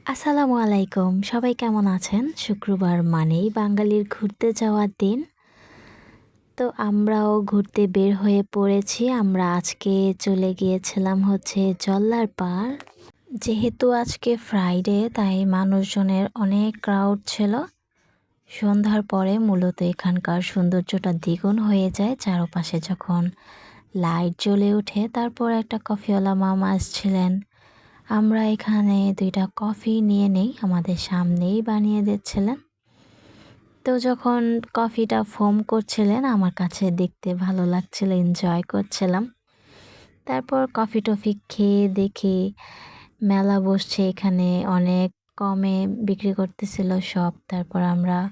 আসসালামু আলাইকুম। সবাই কেমন আছেন? শুক্রবার মানেই বাঙালির ঘুরতে যাওয়ার দিন। তো আমরাও ঘুরতে বের হয়ে পড়েছি। আমরা আজকে চলে গিয়েছিলাম হচ্ছে জল্লার পাড়। যেহেতু আজকে ফ্রাইডে তাই মানুষজনের অনেক ক্রাউড ছিল। সন্ধ্যার পরে মূলত এখানকার সৌন্দর্যটা দ্বিগুণ হয়ে যায় চারপাশে যখন লাইট জ্বলে ওঠে। তারপর একটা কফিওয়ালা মামা আসছিলেন। আমরা এখানে ২ টা কফি নিয়ে নেই, আমাদের সামনেই বানিয়ে দিচ্ছিলেন। তো যখন কফিটা ফোম করছিলেন আমার কাছে দেখতে ভালো লাগছিল, এনজয় করছিলাম। তারপর কফি-টফি খেয়ে দেখে মেলা বসছে এখানে, অনেক কমে বিক্রি করতেছিল সব। তারপর আমরা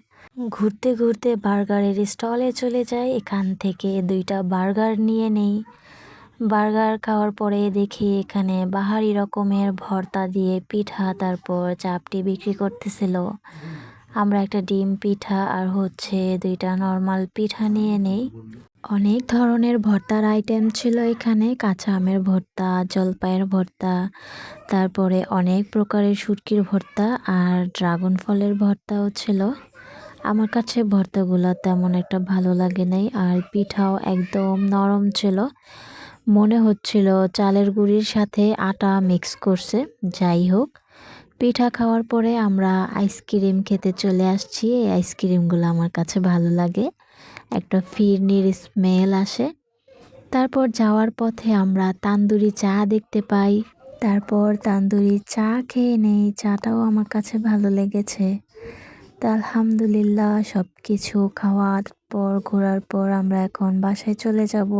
ঘুরতে, ঘুরতে বার্গারের স্টলে চলে যাই। এখান থেকে ২ টা বার্গার নিয়ে নেই। বার্গার খাওয়ার পরে দেখি এখানে বাহারি রকমের ভর্তা দিয়ে পিঠা, তারপর চাপটি বিক্রি করতেছিল। আমরা একটা ডিম পিঠা আর হচ্ছে ২ টা নরমাল পিঠা নিয়ে নেই। অনেক ধরনের ভর্তার আইটেম ছিল এখানে, কাঁচা আমের ভর্তা, জলপাইয়ের ভর্তা, তারপরে অনেক প্রকারের শুটকির ভর্তা আর ড্রাগন ফলের ভর্তাও ছিল। আমার কাছে ভর্তাগুলো তেমন একটা ভালো লাগে নাই, আর পিঠাও একদম নরম ছিল। মনে হচ্ছিল চালের গুঁড়ির সাথে আটা মিক্স করছে। যাই হোক, পিঠা খাওয়ার পরে আমরা আইসক্রিম খেতে চলে আসছি। এই আইসক্রিমগুলো আমার কাছে ভালো লাগে, একটা ফিরনির স্মেল আসে। তারপর যাওয়ার পথে আমরা তান্দুরি চা দেখতে পাই। তারপর তান্দুরি চা খেয়ে নেই, চাটাও আমার কাছে ভালো লেগেছে। তা আলহামদুলিল্লাহ সব কিছু খাওয়ার পর, ঘোরার পর আমরা এখন বাসায় চলে যাব।